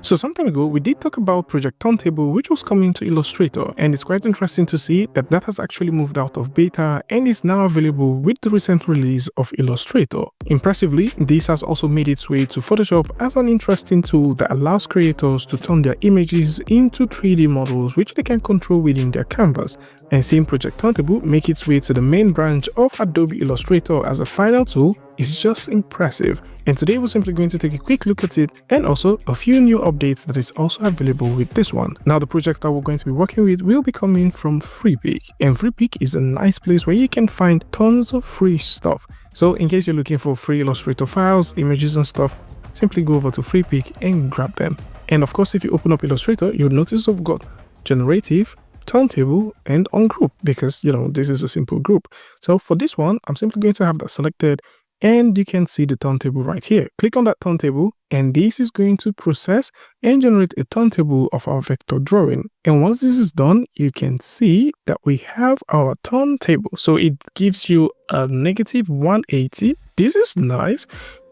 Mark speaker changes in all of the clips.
Speaker 1: So some time ago, we did talk about Project TurnTable, which was coming to Illustrator, and it's quite interesting to see that that has actually moved out of beta and is now available with the recent release of Illustrator. Impressively, this has also made its way to Photoshop as an interesting tool that allows creators to turn their images into 3D models which they can control within their canvas. And seeing Project TurnTable make its way to the main branch of Adobe Illustrator as a final tool is just impressive. And today we're simply going to take a quick look at it and also a few new updates that is also available with this one. Now the project that we're going to be working with will be coming from Freepik, and Freepik is a nice place where you can find tons of free stuff. So in case you're looking for free Illustrator files, images and stuff, simply go over to Freepik and grab them. And of course, if you open up Illustrator, you'll notice we've got Generative, TurnTable and ungroup, because this is a simple group. So for this one, I'm simply going to have that selected, and you can see the turntable right here. Click on that turntable and this is going to process and generate a turntable of our vector drawing. And once this is done, you can see that we have our turntable. So it gives you a negative 180. This is nice.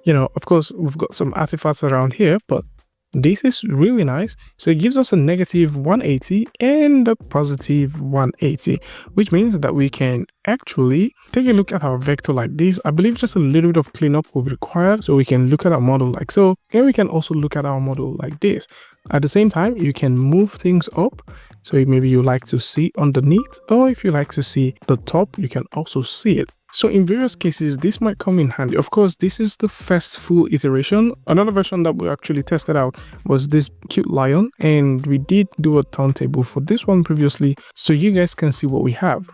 Speaker 1: Of course, we've got some artifacts around here, but this is really nice. So it gives us a negative 180 and a positive 180, which means that we can actually take a look at our vector like this. I believe just a little bit of cleanup will be required. So we can look at our model like so, and we can also look at our model like this. At the same time, you can move things up. So maybe you like to see underneath, or if you like to see the top, you can also see it. So in various cases, this might come in handy. Of course, this is the first full iteration. Another version that we actually tested out was this cute lion, and we did do a turntable for this one previously, so you guys can see what we have.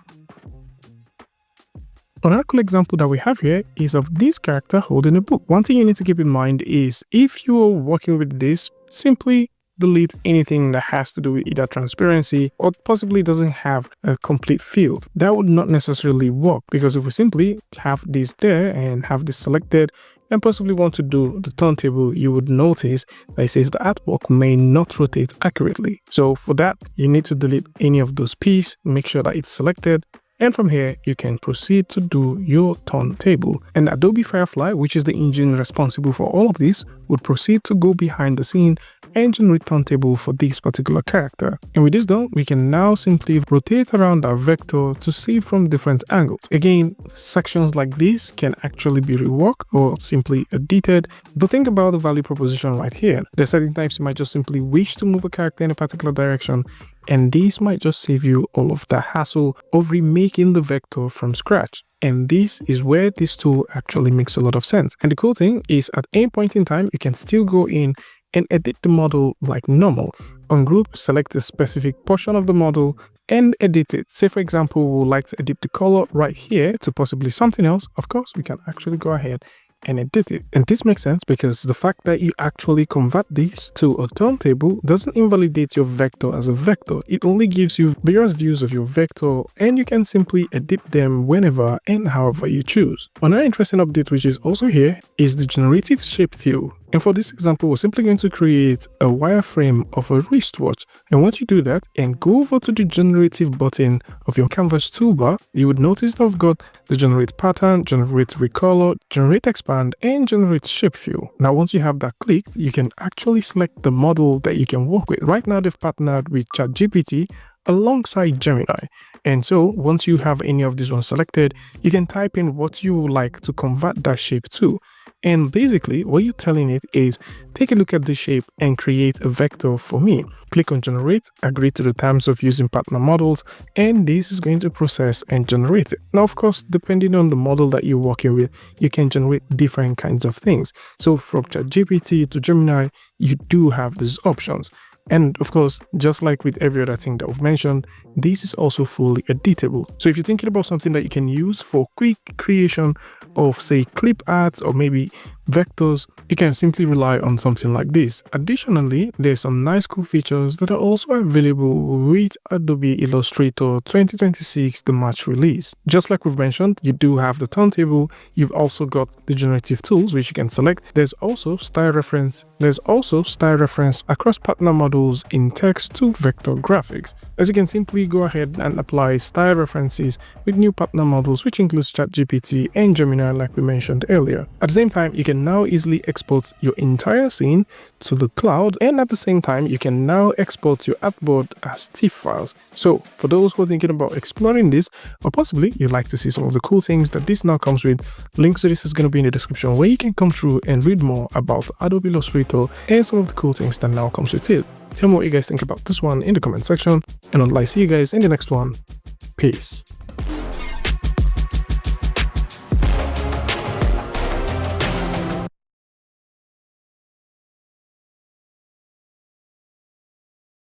Speaker 1: Another cool example that we have here is of this character holding a book. One thing you need to keep in mind is if you are working with this, simply delete anything that has to do with either transparency or possibly doesn't have a complete field. That would not necessarily work, because if we simply have this there and have this selected and possibly want to do the turntable, you would notice that it says the artwork may not rotate accurately. So for that, you need to delete any of those pieces, make sure that it's selected. And from here, you can proceed to do your turntable. And Adobe Firefly, which is the engine responsible for all of this, would proceed to go behind the scene and generate turntable for this particular character. And with this done, we can now simply rotate around our vector to see from different angles. Again, sections like this can actually be reworked or simply edited. But think about the value proposition right here. There are certain times you might just simply wish to move a character in a particular direction, and this might just save you all of the hassle of remaking the vector from scratch. And this is where this tool actually makes a lot of sense. And the cool thing is, at any point in time, you can still go in and edit the model like normal. Ungroup, select a specific portion of the model and edit it. Say for example, we would like to edit the color right here to possibly something else. Of course, we can actually go ahead and edit it. And this makes sense because the fact that you actually convert this to a turntable doesn't invalidate your vector as a vector. It only gives you various views of your vector, and you can simply edit them whenever and however you choose. Another interesting update which is also here is the generative shape fill. And for this example, we're simply going to create a wireframe of a wristwatch. And once you do that and go over to the generative button of your canvas toolbar, you would notice that we've got the generate pattern, generate recolor, generate expand, and generate shape fill. Now, once you have that clicked, you can actually select the model that you can work with. Right now, they've partnered with ChatGPT alongside Gemini. And so once you have any of these ones selected, you can type in what you would like to convert that shape to. And basically what you're telling it is, take a look at this shape and create a vector for me. Click on generate, agree to the terms of using partner models, and this is going to process and generate it. Now, of course, depending on the model that you're working with, you can generate different kinds of things. So from ChatGPT to Gemini, you do have these options. And of course, just like with every other thing that we've mentioned, this is also fully editable. So if you're thinking about something that you can use for quick creation of, say, clip art or maybe vectors, you can simply rely on something like this. Additionally, there's some nice cool features that are also available with Adobe Illustrator 2026, the March release. Just like we've mentioned, you do have the turntable. You've also got the generative tools, which you can select. There's also style reference. There's also style reference across partner models in text to vector graphics. As you can simply go ahead and apply style references with new partner models, which includes ChatGPT and Gemini, like we mentioned earlier. At the same time, you can can now easily export your entire scene to the cloud, and at the same time you can now export your artboard as TIFF files. So for those who are thinking about exploring this, or possibly you'd like to see some of the cool things that this now comes with, links to this is going to be in the description, where you can come through and read more about Adobe Illustrator and some of the cool things that now comes with it. Tell me what you guys think about this one in the comment section, and until I see you guys in the next one, peace.